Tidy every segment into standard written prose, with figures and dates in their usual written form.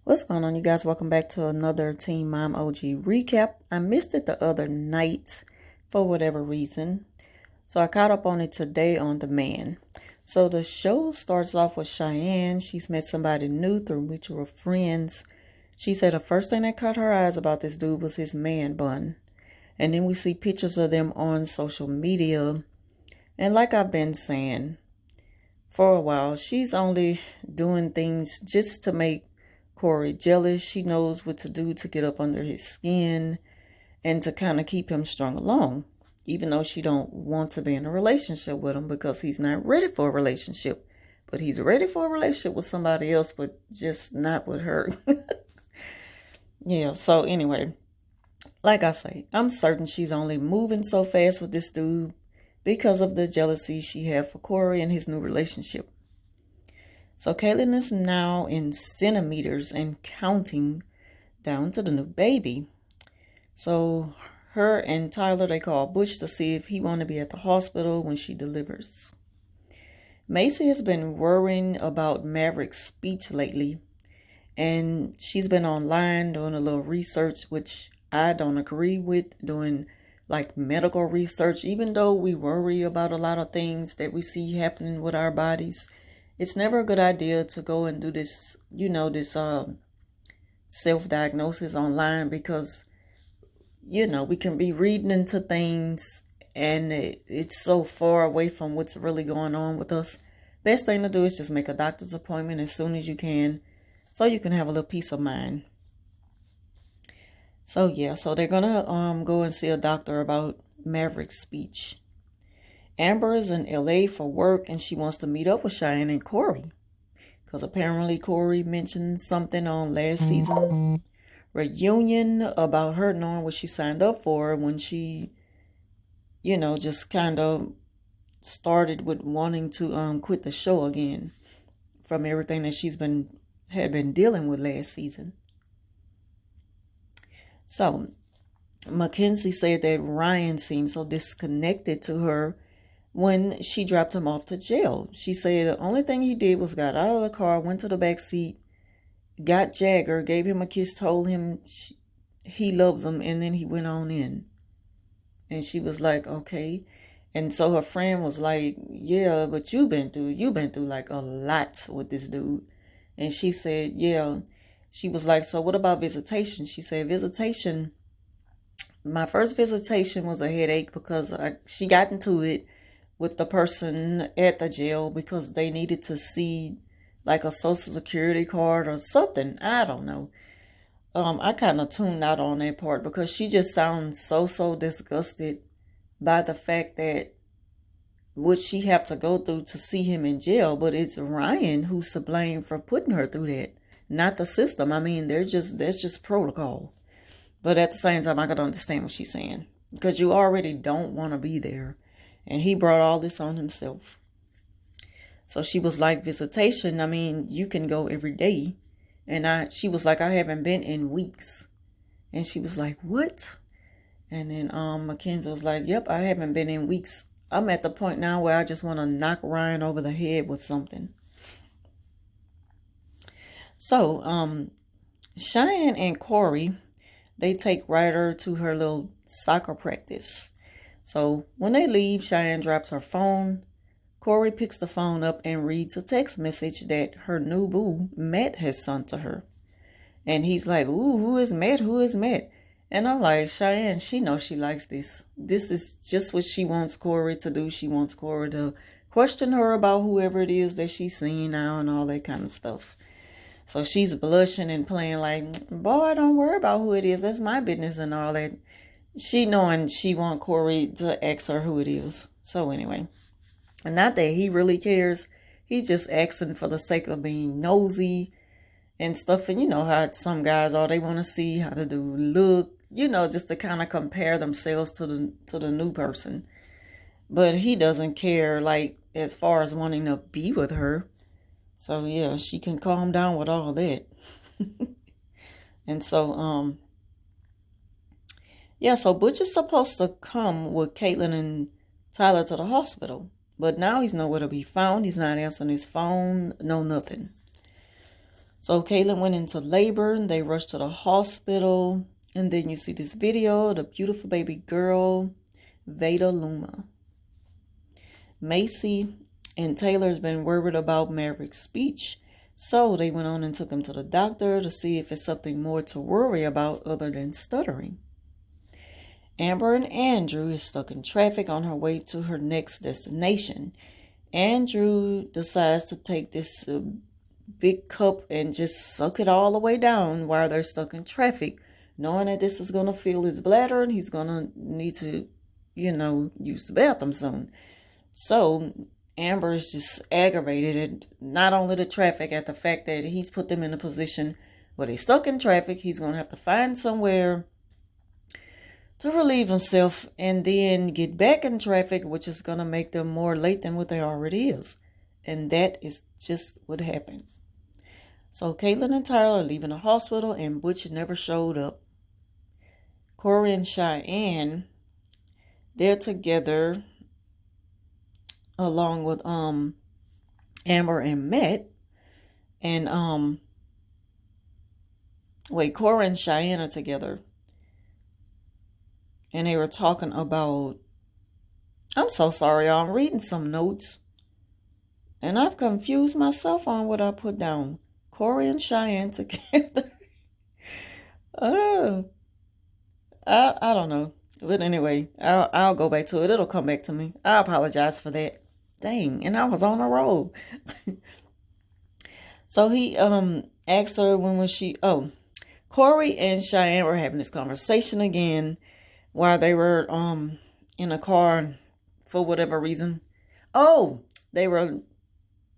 What's going on, you guys? Welcome back to another Teen Mom OG recap. I missed it the other night for whatever reason, so I caught up on it today on demand. So the show starts off with Cheyenne. She's met somebody new through mutual friends. She said the first thing that caught her eyes about this dude was his man bun. And then we see pictures of them on social media. And like I've been saying for a while, she's only doing things just to make Corey jealous. She knows what to do to get up under his skin and to kind of keep him strung along, even though she don't want to be in a relationship with him because he's not ready for a relationship. But he's ready for a relationship with somebody else, but just not with her. Yeah, so anyway, like I say, I'm certain she's only moving so fast with this dude because of the jealousy she had for Corey and his new relationship. So Caitlyn is now in centimeters and counting down to the new baby. So her and Tyler, they call Butch to see if he want to be at the hospital when she delivers. Macy has been worrying about Maverick's speech lately, and she's been online doing a little research, which I don't agree with, doing like medical research. Even though we worry about a lot of things that we see happening with our bodies, it's never a good idea to go and do this, this self-diagnosis online because, we can be reading into things and it's so far away from what's really going on with us. Best thing to do is just make a doctor's appointment as soon as you can so you can have a little peace of mind. So yeah, so they're gonna go and see a doctor about Maverick's speech. Amber is in LA for work and she wants to meet up with Cheyenne and Corey. Because apparently Corey mentioned something on last season's reunion about her knowing what she signed up for when she, just kind of started with wanting to quit the show again from everything that had been dealing with last season. So Mackenzie said that Ryan seemed so disconnected to her when she dropped him off to jail. She said the only thing he did was got out of the car, went to the back seat, got Jagger, gave him a kiss, told him he loves him, and then he went on in. And she was like, okay. And so her friend was like, yeah, but you've been through like a lot with this dude. And she said, yeah. She was like, so what about visitation? She said, visitation, my first visitation was a headache because she got into it with the person at the jail because they needed to see like a social security card or something. I don't know. I kind of tuned out on that part because she just sounds so disgusted by the fact that what she have to go through to see him in jail, but it's Ryan who's to blame for putting her through that, not the system. I mean, that's just protocol. But at the same time, I gotta understand what she's saying because you already don't want to be there. And he brought all this on himself. So she was like, visitation, I mean, you can go every day. And she was like, I haven't been in weeks. And she was like, what? And then Mackenzie was like, yep, I haven't been in weeks. I'm at the point now where I just want to knock Ryan over the head with something. So Cheyenne and Corey, they take Ryder to her little soccer practice. So when they leave, Cheyenne drops her phone. Corey picks the phone up and reads a text message that her new boo, Matt, has sent to her. And he's like, ooh, who is Matt? Who is Matt? And I'm like, Cheyenne, she knows she likes this. This is just what she wants Corey to do. She wants Corey to question her about whoever it is that she's seeing now and all that kind of stuff. So she's blushing and playing like, boy, don't worry about who it is. That's my business and all that. She knowing she want Corey to ask her who it is. So anyway, and not that he really cares. He's just asking for the sake of being nosy and stuff. And you know how some guys are. They want to see how to do look, just to kind of compare themselves to the new person. But he doesn't care, like, as far as wanting to be with her. So yeah, she can calm down with all that. And so, yeah, so Butch is supposed to come with Caitlyn and Tyler to the hospital. But now he's nowhere to be found. He's not answering his phone. No, nothing. So Caitlyn went into labor and they rushed to the hospital. And then you see this video, the beautiful baby girl, Veda Luma. Macy and Taylor's been worried about Maverick's speech. So they went on and took him to the doctor to see if it's something more to worry about other than stuttering. Amber and Andrew is stuck in traffic on her way to her next destination. Andrew decides to take this big cup and just suck it all the way down while they're stuck in traffic, knowing that this is going to fill his bladder and he's going to need to, use the bathroom soon. So Amber is just aggravated at not only the traffic, at the fact that he's put them in a position where they're stuck in traffic. He's going to have to find somewhere to relieve himself and then get back in traffic, which is going to make them more late than what they already is. And that is just what happened. So Caitlyn and Tyler are leaving the hospital and Butch never showed up. Corey and Cheyenne, they're together along with Amber and Matt. And Corey and Cheyenne are together. And they were talking about, I'm so sorry, y'all. I'm reading some notes. And I've confused myself on what I put down. Corey and Cheyenne together. I don't know. But anyway, I'll go back to it. It'll come back to me. I apologize for that. Dang, and I was on a roll. So he asked her when was she... Oh, Corey and Cheyenne were having this conversation again while they were in a car for whatever reason. Oh, they were,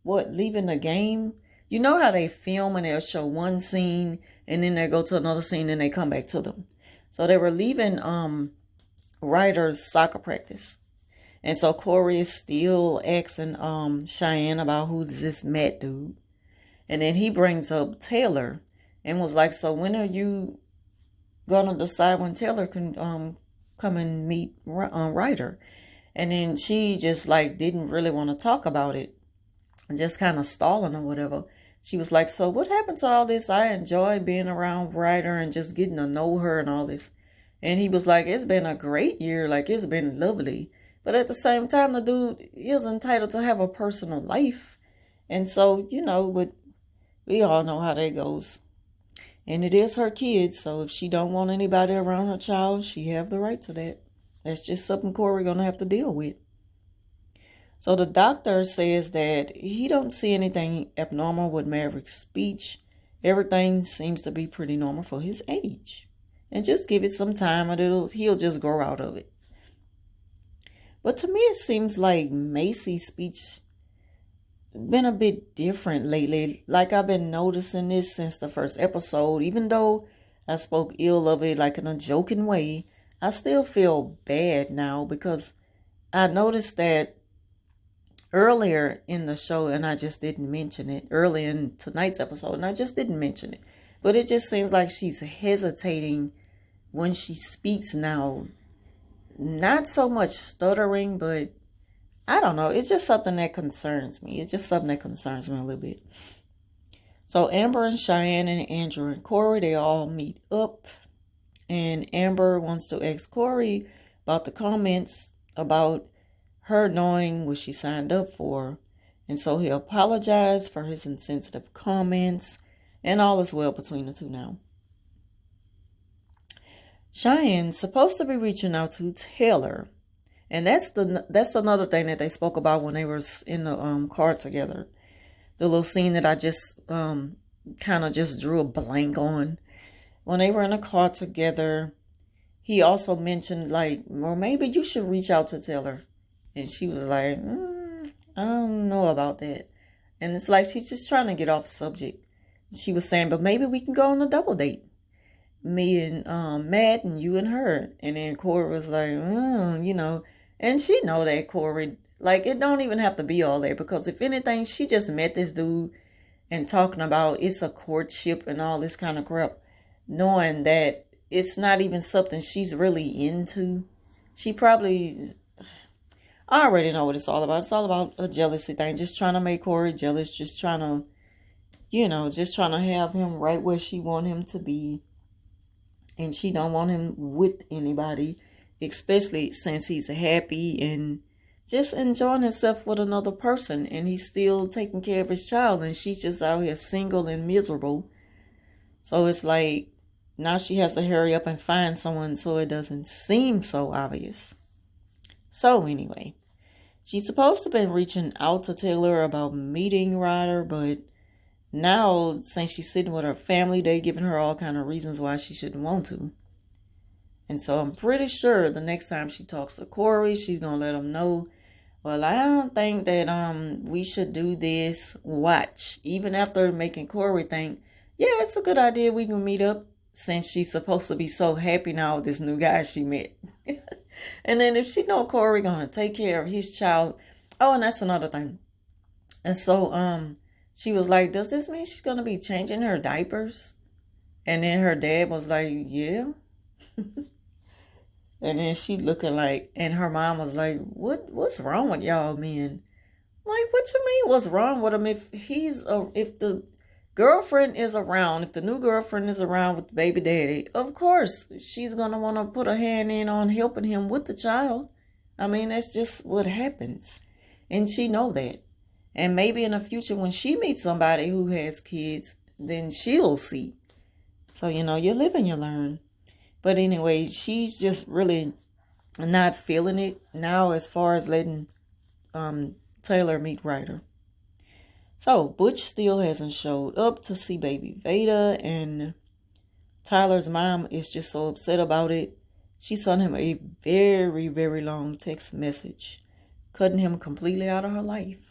leaving the game? You know how they film and they'll show one scene and then they go to another scene and they come back to them. So they were leaving Ryder's soccer practice. And so Corey is still asking Cheyenne about who's this Matt dude. And then he brings up Taylor and was like, so when are you gonna decide when Taylor can come and meet Ryder? And then she just didn't really want to talk about it, just kind of stalling or whatever. She was like, so what happened to all this? I enjoy being around Ryder and just getting to know her and all this. And he was like, it's been a great year, it's been lovely. But at the same time, the dude is entitled to have a personal life. And so, but we all know how that goes. And it is her kid, so if she don't want anybody around her child, she have the right to that. That's just something Corey gonna have to deal with. So the doctor says that he don't see anything abnormal with Maverick's speech. Everything seems to be pretty normal for his age. And just give it some time and he'll just grow out of it. But to me, it seems like Macy's speech been a bit different lately. I've been noticing this since the first episode. Even though I spoke ill of it in a joking way, I still feel bad now because I noticed that earlier in the show, and I just didn't mention it, early in tonight's episode, and I just didn't mention it. But it just seems like she's hesitating when she speaks now. Not so much stuttering, but I don't know. It's just something that concerns me. It's just something that concerns me a little bit. So Amber and Cheyenne and Andrew and Corey, they all meet up. And Amber wants to ask Corey about the comments about her knowing what she signed up for. And so he apologized for his insensitive comments. And all is well between the two now. Cheyenne's supposed to be reaching out to Taylor. And that's another thing that they spoke about when they were in the car together. The little scene that I just kind of just drew a blank on. When they were in a car together, he also mentioned well, maybe you should reach out to Taylor. And she was like, I don't know about that. And it's like she's just trying to get off subject. She was saying, but maybe we can go on a double date. Me and Matt and you and her. And then Corey was like, And she know that Corey, it don't even have to be all that. Because if anything, she just met this dude and talking about it's a courtship and all this kind of crap. Knowing that it's not even something she's really into. She probably... I already know what it's all about. It's all about a jealousy thing. Just trying to make Corey jealous. Just trying to you know, just trying to have him right where she want him to be. And she don't want him with anybody, especially since he's happy and just enjoying himself with another person. And he's still taking care of his child. And she's just out here single and miserable. So it's like, now she has to hurry up and find someone so it doesn't seem so obvious. So anyway, she's supposed to have been reaching out to Taylor about meeting Ryder, but now, since she's sitting with her family, they giving her all kind of reasons why she shouldn't want to. And so I'm pretty sure the next time she talks to Corey, she's going to let him know, well, I don't think that we should do this. Watch. Even after making Corey think, yeah, it's a good idea we can meet up, since she's supposed to be so happy now with this new guy she met. And then if she know Corey going to take care of his child. Oh, and that's another thing. And so, she was like, does this mean she's going to be changing her diapers? And then her dad was like, yeah. And then she looking like, and her mom was like, what's wrong with y'all men? Like, what you mean what's wrong with him? If the girlfriend is around, if the new girlfriend is around with the baby daddy, of course she's going to want to put her hand in on helping him with the child. I mean, that's just what happens. And she know that. And maybe in the future when she meets somebody who has kids, then she'll see. So, you know, you live and you learn. But anyway, she's just really not feeling it now as far as letting Taylor meet Ryder. So, Butch still hasn't showed up to see baby Veda. And Tyler's mom is just so upset about it. She sent him a very, very long text message, cutting him completely out of her life.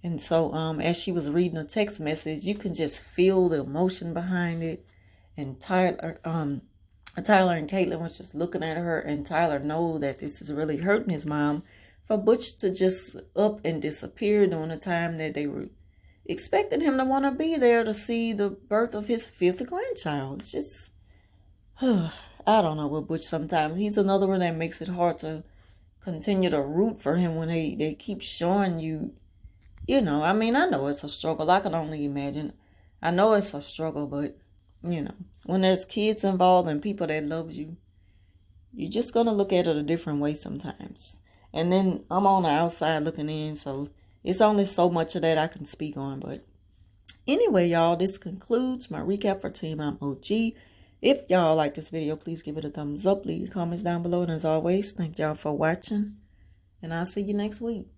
And so as she was reading the text message, you can just feel the emotion behind it. And Tyler and Caitlin was just looking at her, and Tyler know that this is really hurting his mom for Butch to just up and disappear during the time that they were expecting him to want to be there to see the birth of his 5th grandchild. It's just, I don't know with Butch sometimes. He's another one that makes it hard to continue to root for him when they keep showing you. You know, I mean, I know it's a struggle. I can only imagine. I know it's a struggle, but, you know, when there's kids involved and people that love you, you're just going to look at it a different way sometimes. And then I'm on the outside looking in, so it's only so much of that I can speak on. But anyway, y'all, this concludes my recap for Team Mom OG. If y'all like this video, please give it a thumbs up. Leave your comments down below. And as always, thank y'all for watching. And I'll see you next week.